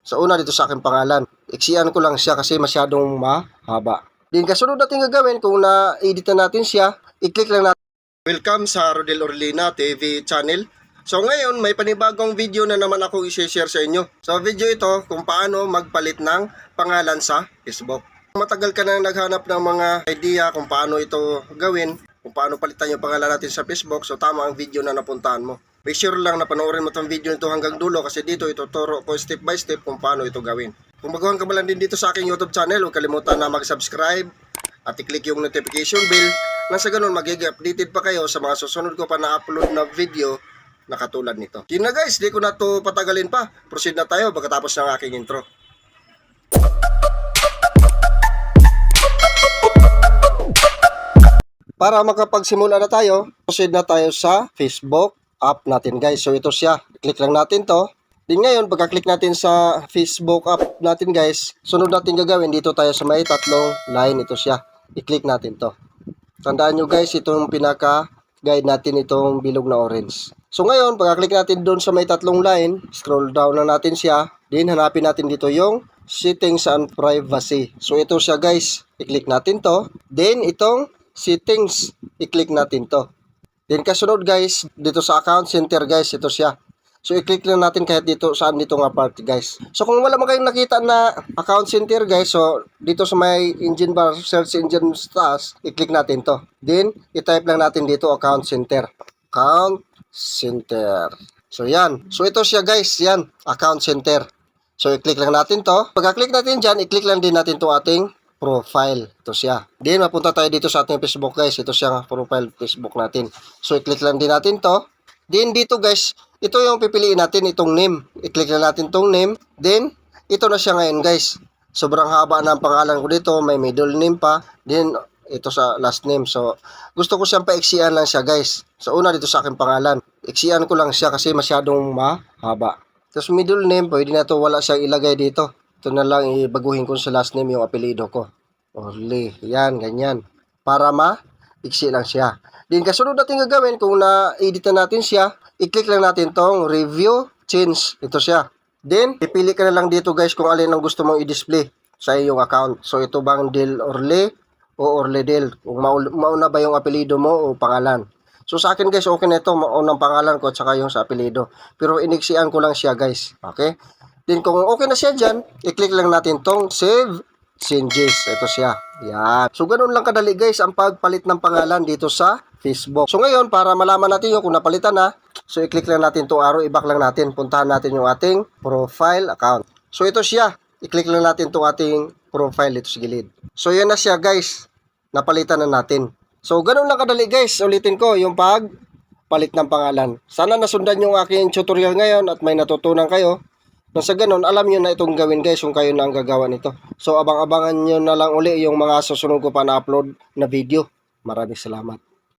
Sa una dito sa aking pangalan. Iksian ko lang siya kasi masyadong mahaba. Din kasunod natin gagawin kung na-edit na natin siya, i-click lang natin. Welcome sa Rodel Orlina TV channel. So ngayon may panibagong video na naman ako i-share sa inyo. Sa video ito kung paano magpalit ng pangalan sa Facebook. Matagal ka na naghanap ng mga idea kung paano ito gawin, kung paano palitan yung pangalan natin sa Facebook, so tama ang video na napuntahan mo. Make sure lang na panoorin mo itong video nito hanggang dulo kasi dito ituturo ko step by step kung paano ito gawin. Kung baguhan ka ba lang din dito sa aking YouTube channel, huwag kalimutan na mag-subscribe at i-click yung notification bell nang sa ganun magiging updated pa kayo sa mga susunod ko pa na-upload na video na katulad nito. Yun na guys, di ko na to patagalin pa. Proceed na tayo pagkatapos ng aking intro. Para makapagsimula na tayo, proceed na tayo sa Facebook app natin guys. So ito siya, click lang natin to. Din ngayon, pagka-click natin sa Facebook app natin guys, sunod natin gagawin, dito tayo sa may tatlong line, ito siya. I-click natin to. Tandaan nyo guys, itong pinaka-guide natin itong bilog na orange. So ngayon, pagka-click natin doon sa may tatlong line, scroll down na natin siya. Din hanapin natin dito yung settings and privacy. So ito siya guys, i-click natin to. Then itong settings, i-click natin to. Then kasunod guys, dito sa account center guys, ito siya. So i-click lang natin kahit dito, saan dito nga part guys. So kung wala mo kayong nakita na account center guys, so dito sa may engine bar, search engine taas, i-click natin to. Then i-type lang natin dito account center. Account center. So yan. So ito siya guys, yan, account center. So i-click lang natin to. Pagka-click natin dyan, i-click lang din natin to ating profile. Ito siya. Then mapunta tayo dito sa ating Facebook guys. Ito siya profile Facebook natin. So i-click lang din natin to. Then dito guys, ito yung pipiliin natin, itong name. I-click lang natin tong name. Then ito na siya ngayon guys. Sobrang haba na ang pangalan ko dito. May middle name pa. Then ito sa last name. So gusto ko siyang paiksian lang siya guys. Sa una dito sa aking pangalan. Iksian ko lang siya kasi masyadong mahaba. Tapos middle name, pwede na to wala siyang ilagay dito. Ito na lang, ibaguhin ko sa last name yung apelido ko. Orly. Yan, ganyan. Para ma-iksi lang siya. Din kasunod natin gagawin, kung na-edit na natin siya, i-click lang natin tong review, change. Ito siya. Then, pipili ka na lang dito guys kung alin ang gusto mong i-display sa iyong account. So, ito bang Del Orly o Orly Del? Kung mauna ba yung apelido mo o pangalan. So, sa akin guys, okay na ito. Maunang pangalan ko at saka yung sa apelido. Pero iniksian ko lang siya guys. Okay? Then kung okay na siya dyan, i-click lang natin tong save changes. Ito siya. Yan. So ganun lang kadali guys ang pagpalit ng pangalan dito sa Facebook. So ngayon, para malaman natin yung kung napalitan na, so i-click lang natin itong arrow, i-back lang natin. Puntahan natin yung ating profile account. So ito siya. I-click lang natin itong ating profile dito sa gilid. So yan na siya guys. Napalitan na natin. So ganun lang kadali guys. Ulitin ko yung pagpalit ng pangalan. Sana nasundan yung aking tutorial ngayon at may natutunan kayo. Nang sa ganun, alam nyo na itong gawin guys kung kayo na ang gagawa nito. So abang-abangan nyo na lang uli yung mga susunod ko pa na upload na video. Maraming salamat.